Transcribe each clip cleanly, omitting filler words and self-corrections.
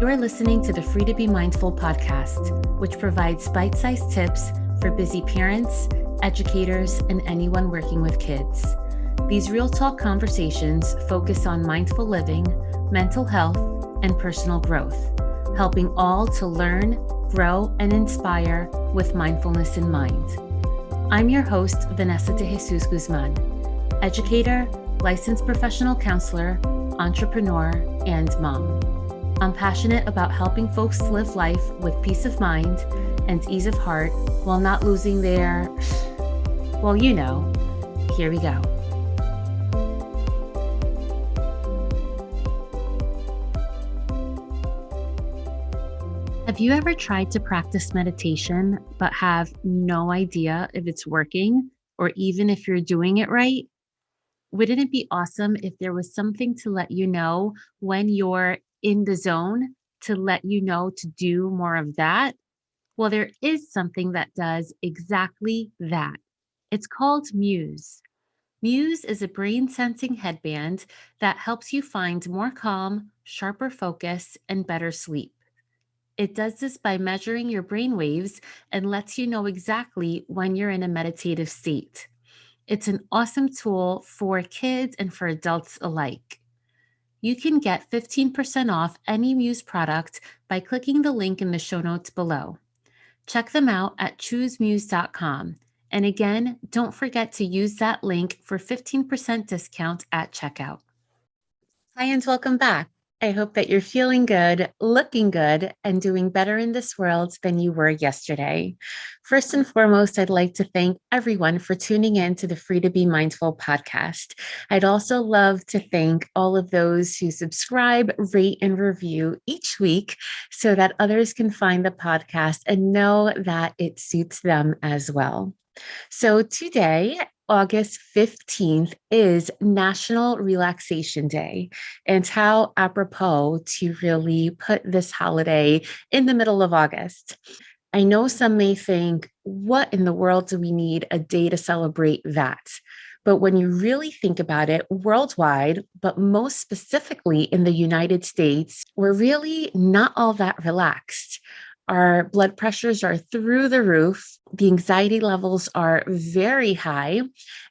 You're listening to the Free to Be Mindful podcast, which provides bite-sized tips for busy parents, educators, and anyone working with kids. These real talk conversations focus on mindful living, mental health, and personal growth, helping all to learn, grow, and inspire with mindfulness in mind. I'm your host, Vanessa de Jesus Guzman, educator, licensed professional counselor, entrepreneur, and mom. I'm passionate about helping folks live life with peace of mind and ease of heart while not losing their, well, you know, here we go. Have you ever tried to practice meditation but have no idea if it's working or even if you're doing it right? Wouldn't it be awesome if there was something to let you know when you're in the zone, to let you know to do more of that? Well, there is something that does exactly that. It's called MUSE. MUSE is a brain sensing headband that helps you find more calm, sharper focus, and better sleep. It does this by measuring your brain waves and lets you know exactly when you're in a meditative state. It's an awesome tool for kids and for adults alike. You can get 15% off any MUSE product by clicking the link in the show notes below. Check them out at choosemuse.com. And again, don't forget to use that link for 15% discount at checkout. Hi, and welcome back. I hope that you're feeling good, looking good, and doing better in this world than you were yesterday. First and foremost, I'd like to thank everyone for tuning in to the Free to Be Mindful podcast. I'd also love to thank all of those who subscribe, rate, and review each week so that others can find the podcast and know that it suits them as well. So today, August 15th, is National Relaxation Day. And how apropos to really put this holiday in the middle of August. I know some may think, what in the world do we need a day to celebrate that? But when you really think about it, worldwide, but most specifically in the United States, we're really not all that relaxed. Our blood pressures are through the roof. The anxiety levels are very high.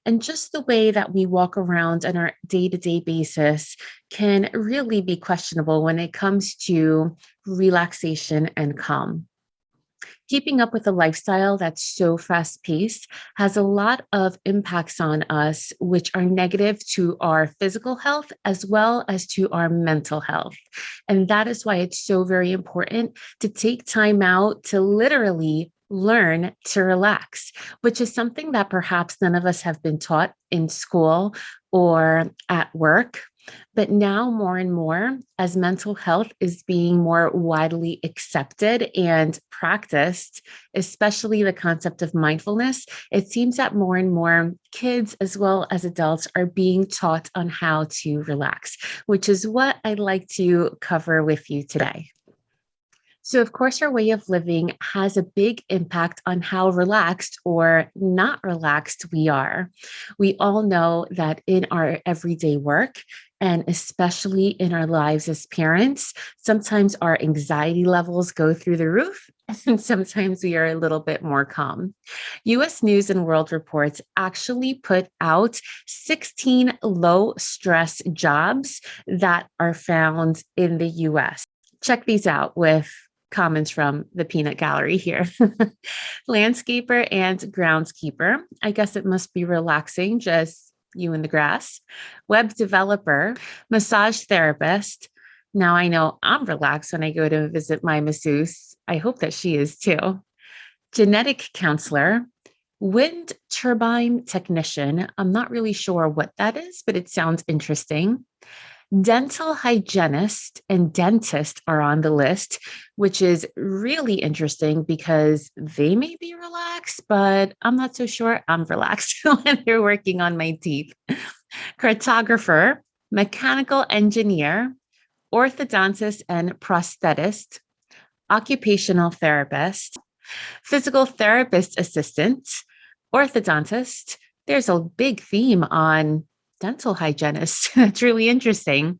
And just the way that we walk around on our day-to-day basis can really be questionable when it comes to relaxation and calm. Keeping up with a lifestyle that's so fast-paced has a lot of impacts on us, which are negative to our physical health as well as to our mental health. And that is why it's so very important to take time out to literally learn to relax, which is something that perhaps none of us have been taught in school or at work. But now more and more, as mental health is being more widely accepted and practiced, especially the concept of mindfulness, it seems that more and more kids as well as adults are being taught on how to relax, which is what I'd like to cover with you today. So, of course, our way of living has a big impact on how relaxed or not relaxed we are. We all know that in our everyday work, and especially in our lives as parents, sometimes our anxiety levels go through the roof, and sometimes we are a little bit more calm. US News and World Reports actually put out 16 low stress jobs that are found in the US. Check these out with comments from the peanut gallery here. Landscaper and groundskeeper. I guess it must be relaxing, just you in the grass. Web developer, massage therapist. Now I know I'm relaxed when I go to visit my masseuse. I hope that she is too. Genetic counselor, wind turbine technician. I'm not really sure what that is, but it sounds interesting. Dental hygienist and dentist are on the list, which is really interesting because they may be relaxed, but I'm not so sure I'm relaxed when they're working on my teeth. Cartographer, mechanical engineer, orthodontist and prosthetist, occupational therapist, physical therapist assistant, orthodontist. There's a big theme on dental hygienists. That's really interesting.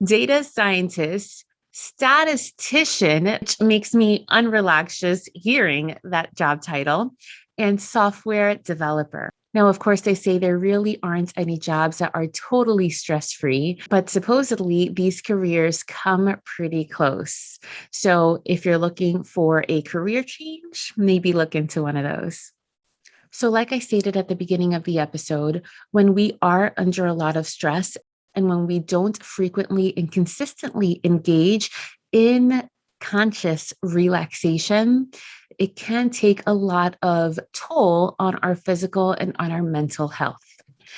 Data scientists, Statistician, which makes me unrelaxed just hearing that job title, and software developer. Now, of course, they say there really aren't any jobs that are totally stress free, but supposedly these careers come pretty close. So if you're looking for a career change, maybe look into one of those. So, like I stated at the beginning of the episode, when we are under a lot of stress and when we don't frequently and consistently engage in conscious relaxation, it can take a lot of toll on our physical and on our mental health.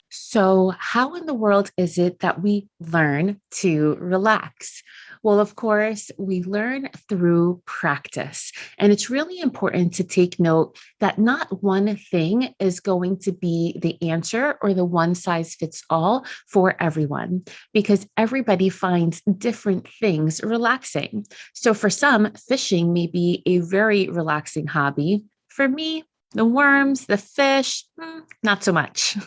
So, how in the world is it that we learn to relax? Well, of course, we learn through practice. And it's really important to take note that not one thing is going to be the answer or the one size fits all for everyone, because everybody finds different things relaxing. So, for some, fishing may be a very relaxing hobby. For me, the worms, the fish, not so much.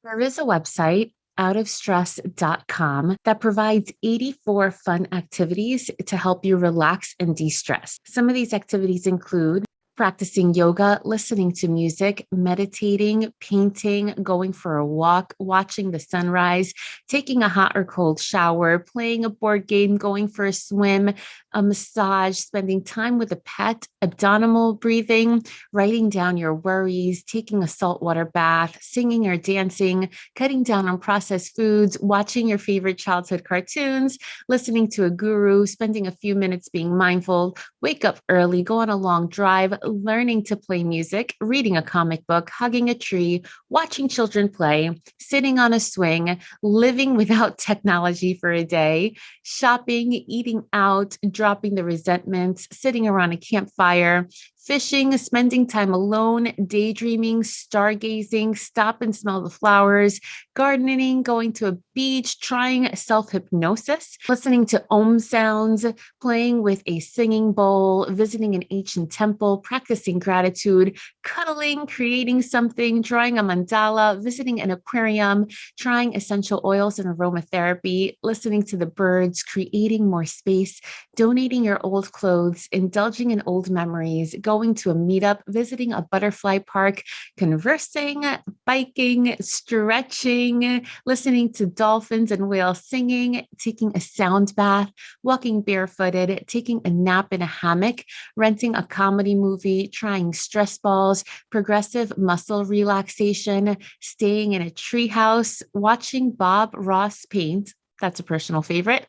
There is a website, outofstress.com, that provides 84 fun activities to help you relax and de stress. Some of these activities include practicing yoga, listening to music, meditating, painting, going for a walk, watching the sunrise, taking a hot or cold shower, playing a board game, going for a swim, a massage, spending time with a pet, abdominal breathing, writing down your worries, taking a saltwater bath, singing or dancing, cutting down on processed foods, watching your favorite childhood cartoons, listening to a guru, spending a few minutes being mindful, wake up early, go on a long drive, learning to play music, reading a comic book, hugging a tree, watching children play, sitting on a swing, living without technology for a day, shopping, eating out, dropping the resentments, sitting around a campfire, fishing, spending time alone, daydreaming, stargazing, stop and smell the flowers, gardening, going to a beach, trying self-hypnosis, listening to om sounds, playing with a singing bowl, visiting an ancient temple, practicing gratitude, cuddling, creating something, drawing a mandala, visiting an aquarium, trying essential oils and aromatherapy, listening to the birds, creating more space, donating your old clothes, indulging in old memories, going to a meetup, visiting a butterfly park, conversing, biking, stretching, listening to dolphins and whales singing, taking a sound bath, walking barefooted, taking a nap in a hammock, renting a comedy movie, trying stress balls, progressive muscle relaxation, staying in a treehouse, watching Bob Ross paint. That's a personal favorite.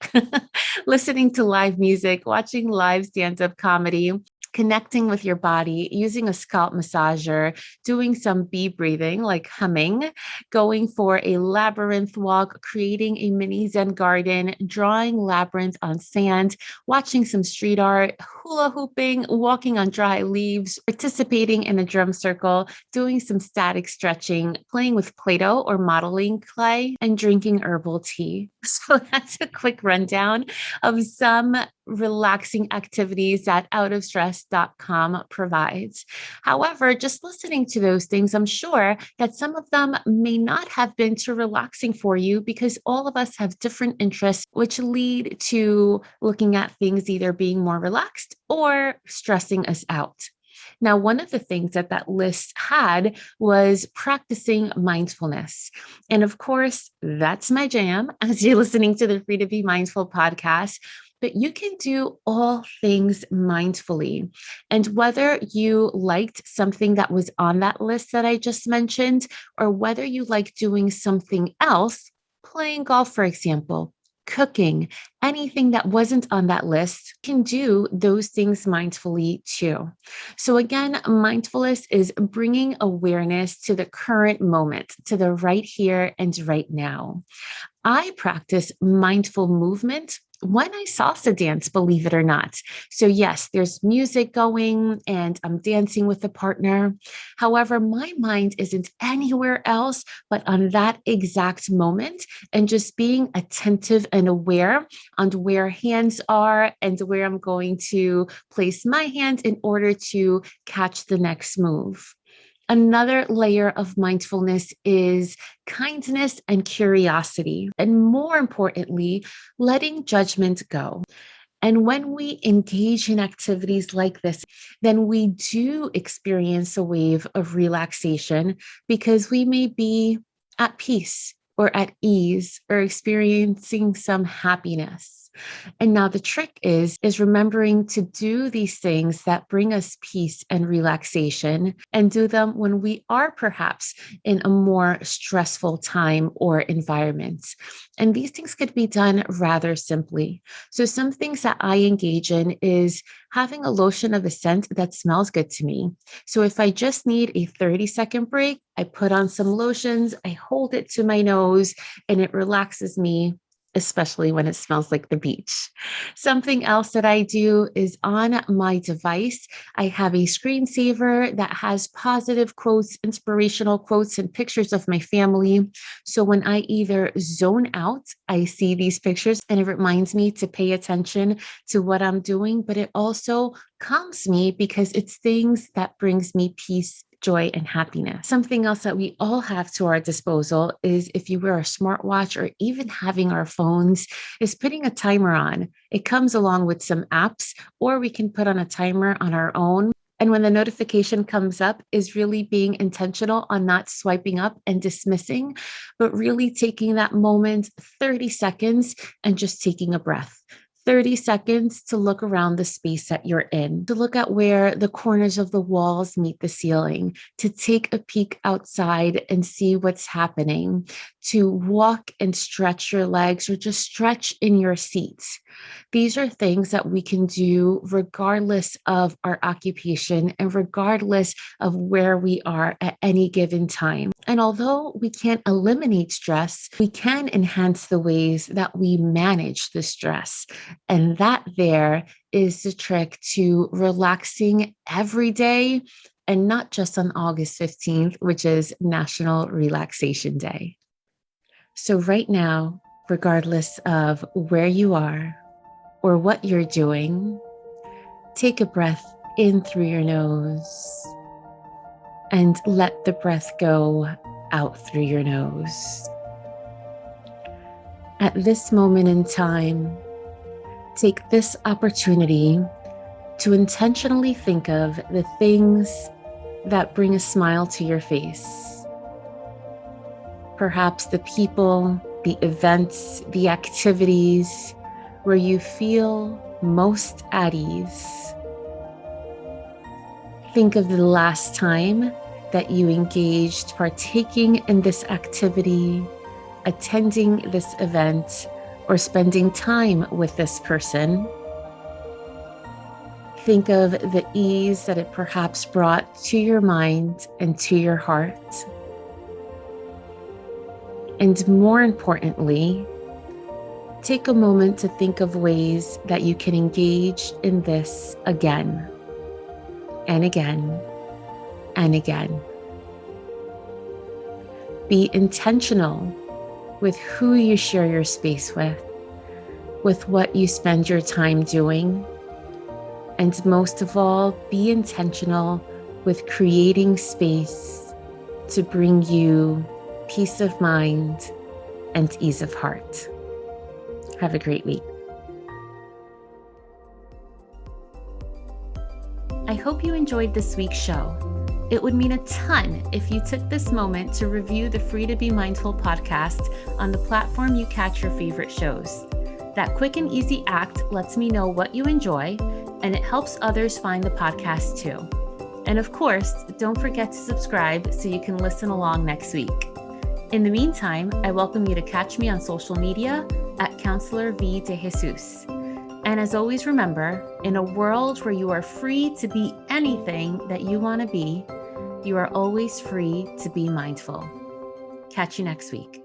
Listening to live music, watching live stand-up comedy, connecting with your body, using a scalp massager, doing some bee breathing like humming, going for a labyrinth walk, creating a mini Zen garden, drawing labyrinth on sand, watching some street art, hula hooping, walking on dry leaves, participating in a drum circle, doing some static stretching, playing with Play-Doh or modeling clay, and drinking herbal tea. So that's a quick rundown of some relaxing activities that outofstress.com provides. However, just listening to those things, I'm sure that some of them may not have been too relaxing for you because all of us have different interests, which lead to looking at things either being more relaxed or stressing us out. Now, one of the things that that list had was practicing mindfulness. And of course, that's my jam as you're listening to the Free to Be Mindful podcast. But you can do all things mindfully. And whether you liked something that was on that list that I just mentioned, or whether you like doing something else, playing golf, for example, cooking, anything that wasn't on that list, can do those things mindfully too. So again, mindfulness is bringing awareness to the current moment, to the right here and right now. I practice mindful movement when I salsa dance, believe it or not. So yes, there's music going and I'm dancing with a partner. However, my mind isn't anywhere else but on that exact moment and just being attentive and aware on where hands are and where I'm going to place my hand in order to catch the next move. Another layer of mindfulness is kindness and curiosity, and more importantly, letting judgment go. And when we engage in activities like this, then we do experience a wave of relaxation because we may be at peace or at ease or experiencing some happiness. And now the trick is remembering to do these things that bring us peace and relaxation and do them when we are perhaps in a more stressful time or environment. And these things could be done rather simply. So some things that I engage in is having a lotion of a scent that smells good to me. So if I just need a 30-second break, I put on some lotions, I hold it to my nose, and it relaxes me, especially when it smells like the beach. Something else that I do is on my device, I have a screensaver that has positive quotes, inspirational quotes, and pictures of my family. So when I either zone out, I see these pictures and it reminds me to pay attention to what I'm doing, but it also calms me because it's things that brings me peace, joy, and happiness. Something else that we all have to our disposal is if you wear a smartwatch or even having our phones, is putting a timer on. It comes along with some apps, or we can put on a timer on our own. And when the notification comes up, is really being intentional on not swiping up and dismissing, but really taking that moment, 30 seconds, and just taking a breath. 30 seconds to look around the space that you're in, to look at where the corners of the walls meet the ceiling, to take a peek outside and see what's happening, to walk and stretch your legs or just stretch in your seat. These are things that we can do regardless of our occupation and regardless of where we are at any given time. And although we can't eliminate stress, we can enhance the ways that we manage the stress. And that there is the trick to relaxing every day and not just on August 15th, which is National Relaxation Day. So right now, regardless of where you are or what you're doing, take a breath in through your nose and let the breath go out through your nose. At this moment in time, take this opportunity to intentionally think of the things that bring a smile to your face. Perhaps the people, the events, the activities where you feel most at ease. Think of the last time that you engaged partaking in this activity, attending this event, or spending time with this person. Think of the ease that it perhaps brought to your mind and to your heart. And more importantly, take a moment to think of ways that you can engage in this again and again and again. Be intentional with who you share your space with what you spend your time doing, and most of all, be intentional with creating space to bring you peace of mind and ease of heart. Have a great week. I hope you enjoyed this week's show. It would mean a ton if you took this moment to review the Free to Be Mindful podcast on the platform you catch your favorite shows. That quick and easy act lets me know what you enjoy, and it helps others find the podcast too. And of course, don't forget to subscribe so you can listen along next week. In the meantime, I welcome you to catch me on social media at Counselor V de Jesus. And as always, remember, in a world where you are free to be anything that you want to be, you are always free to be mindful. Catch you next week.